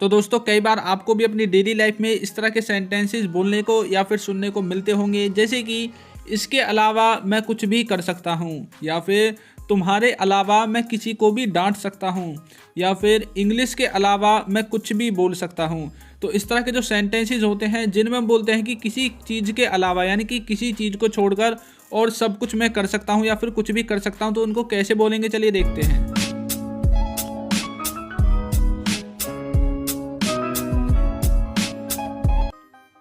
तो दोस्तों कई बार आपको भी अपनी डेली लाइफ में इस तरह के सेंटेंसेस बोलने को या फिर सुनने को मिलते होंगे, जैसे कि इसके अलावा मैं कुछ भी कर सकता हूँ, या फिर तुम्हारे अलावा मैं किसी को भी डांट सकता हूँ, या फिर इंग्लिश के अलावा मैं कुछ भी बोल सकता हूँ। तो इस तरह के जो सेंटेंसेस होते हैं जिनमें हम बोलते हैं कि किसी चीज़ के अलावा, यानी कि किसी चीज़ को छोड़कर और सब कुछ मैं कर सकता हूँ या फिर कुछ भी कर सकता हूँ, तो उनको कैसे बोलेंगे चलिए देखते हैं।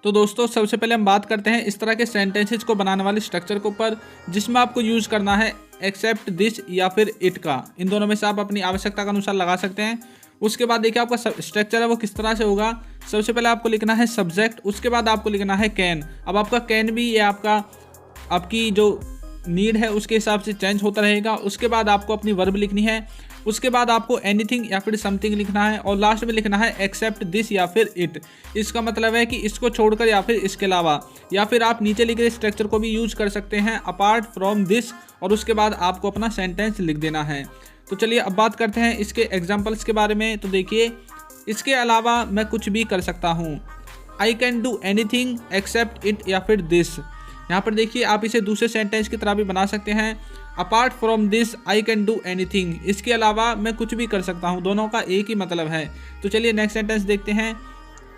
तो दोस्तों सबसे पहले हम बात करते हैं इस तरह के सेंटेंसेस को बनाने वाले स्ट्रक्चर के ऊपर, जिसमें आपको यूज़ करना है एक्सेप्ट दिस या फिर इट का। इन दोनों में से आप अपनी आवश्यकता के अनुसार लगा सकते हैं। उसके बाद देखिए आपका स्ट्रक्चर है वो किस तरह से होगा। सबसे पहले आपको लिखना है सब्जेक्ट, उसके बाद आपको लिखना है कैन। अब आपका कैन भी ये आपकी जो नीड है उसके हिसाब से चेंज होता रहेगा। उसके बाद आपको अपनी वर्ब लिखनी है, उसके बाद आपको एनीथिंग या फिर समथिंग लिखना है, और लास्ट में लिखना है एक्सेप्ट दिस या फिर इट। इसका मतलब है कि इसको छोड़कर या फिर इसके अलावा, या फिर आप नीचे लिखे स्ट्रक्चर को भी यूज कर सकते हैं अपार्ट फ्रॉम दिस, और उसके बाद आपको अपना सेंटेंस लिख देना है। तो चलिए अब बात करते हैं इसके एग्जाम्पल्स के बारे में। तो देखिए, इसके अलावा मैं कुछ भी कर सकता हूँ, I can do anything except it या फिर दिस। यहाँ पर देखिए आप इसे दूसरे सेंटेंस की तरह भी बना सकते हैं, apart from this I can do anything, इसके अलावा मैं कुछ भी कर सकता हूँ। दोनों का एक ही मतलब है। तो चलिए नेक्स्ट सेंटेंस देखते हैं,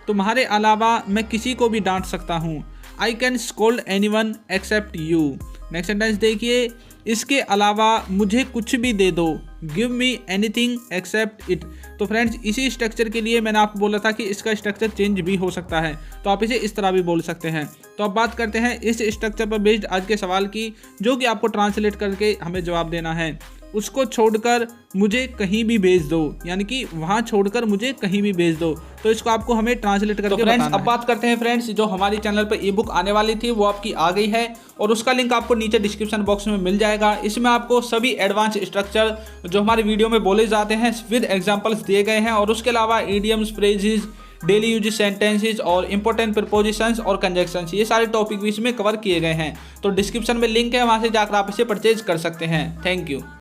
तुम्हारे अलावा मैं किसी को भी डांट सकता हूँ, I can scold anyone except you. Next sentence देखिए, इसके अलावा मुझे कुछ भी दे दो, give me anything except it. तो फ्रेंड्स इसी स्ट्रक्चर के लिए मैंने आपको बोला था कि इसका स्ट्रक्चर चेंज भी हो सकता है, तो आप इसे इस तरह भी बोल सकते हैं। तो अब बात करते हैं इस स्ट्रक्चर पर बेस्ड आज के सवाल की, जो कि आपको ट्रांसलेट करके हमें जवाब देना है। उसको छोड़कर मुझे कहीं भी भेज दो, यानी कि वहाँ छोड़कर मुझे कहीं भी भेज दो। तो इसको आपको हमें ट्रांसलेट करके बताना है। फ्रेंड्स अब बात करते हैं फ्रेंड्स, जो हमारी चैनल पर ई बुक आने वाली थी वो आपकी आ गई है, और उसका लिंक आपको नीचे डिस्क्रिप्शन बॉक्स में मिल जाएगा। इसमें आपको सभी एडवांस स्ट्रक्चर जो हमारे वीडियो में बोले जाते हैं विद एग्जाम्पल्स दिए गए हैं, और उसके अलावा idioms, phrases, daily use sentences और इंपॉर्टेंट प्रपोजिशंस और कंजक्शंस, ये सारे टॉपिक भी इसमें कवर किए गए हैं। तो डिस्क्रिप्शन में लिंक है, वहाँ से जाकर आप इसे परचेज कर सकते हैं। Thank you.